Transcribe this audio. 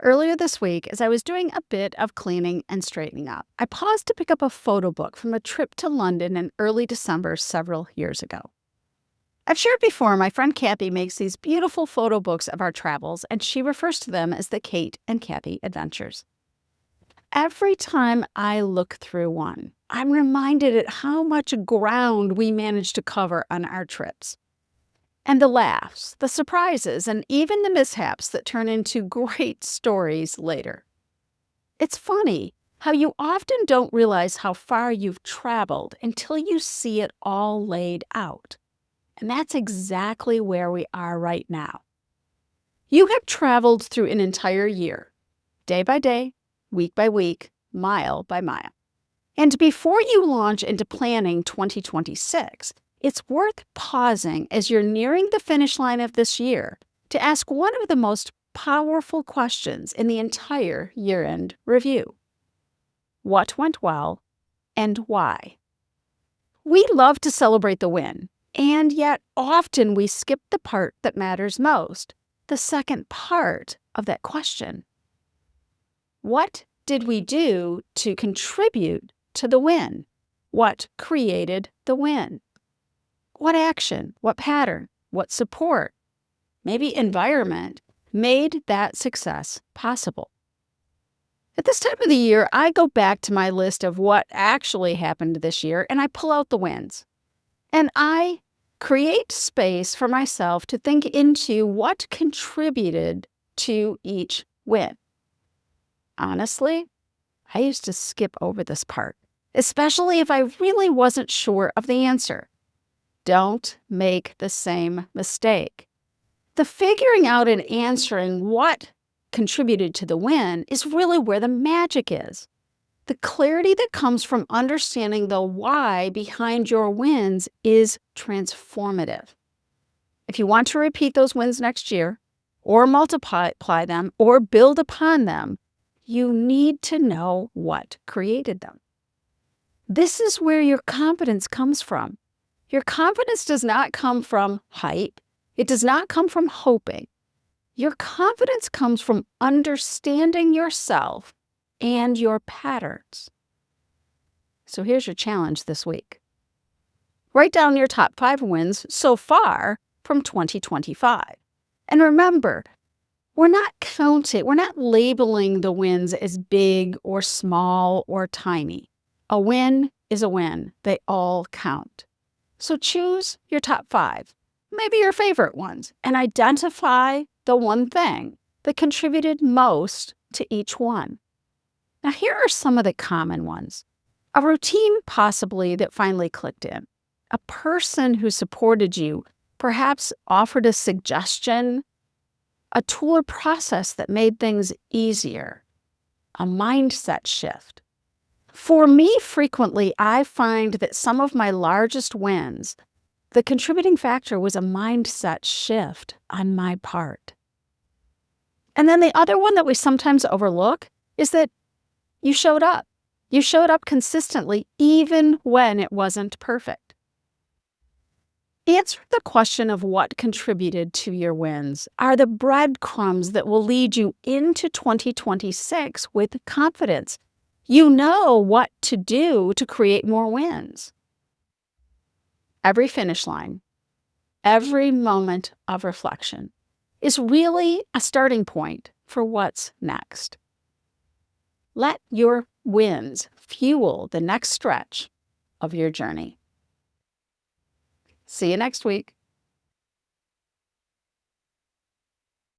Earlier this week, as I was doing a bit of cleaning and straightening up, I paused to pick up a photo book from a trip to London in early December several years ago. I've shared before, my friend Cathy makes these beautiful photo books of our travels, and she refers to them as the Kate and Cathy Adventures. Every time I look through one, I'm reminded at how much ground we managed to cover on our trips. And the laughs, the surprises, and even the mishaps that turn into great stories later. It's funny how you often don't realize how far you've traveled until you see it all laid out. And that's exactly where we are right now. You have traveled through an entire year, day by day, week by week, mile by mile. And before you launch into planning 2026, it's worth pausing as you're nearing the finish line of this year to ask one of the most powerful questions in the entire year-end review. What went well and why? We love to celebrate the win, and yet often we skip the part that matters most, the second part of that question. What did we do to contribute to the win? What created the win? What action, what pattern, what support, maybe environment made that success possible? At this time of the year, I go back to my list of what actually happened this year and I pull out the wins. And I create space for myself to think into what contributed to each win. Honestly, I used to skip over this part, especially if I really wasn't sure of the answer. Don't make the same mistake. The figuring out and answering what contributed to the win is really where the magic is. The clarity that comes from understanding the why behind your wins is transformative. If you want to repeat those wins next year, or multiply them, or build upon them, you need to know what created them. This is where your confidence comes from. Your confidence does not come from hype. It does not come from hoping. Your confidence comes from understanding yourself and your patterns. So here's your challenge this week. Write down your top 5 wins so far from 2025. And remember, we're not labeling the wins as big or small or tiny. A win is a win. They all count. So choose your top 5, maybe your favorite ones, and identify the one thing that contributed most to each one. Now, here are some of the common ones. A routine possibly that finally clicked in. A person who supported you, perhaps offered a suggestion, a tool or process that made things easier, a mindset shift. For me, frequently, I find that some of my largest wins, the contributing factor was a mindset shift on my part. And then the other one that we sometimes overlook is that you showed up. You showed up consistently, even when it wasn't perfect. Answer the question of what contributed to your wins are the breadcrumbs that will lead you into 2026 with confidence. You know what to do to create more wins. Every finish line, every moment of reflection is really a starting point for what's next. Let your wins fuel the next stretch of your journey. See you next week.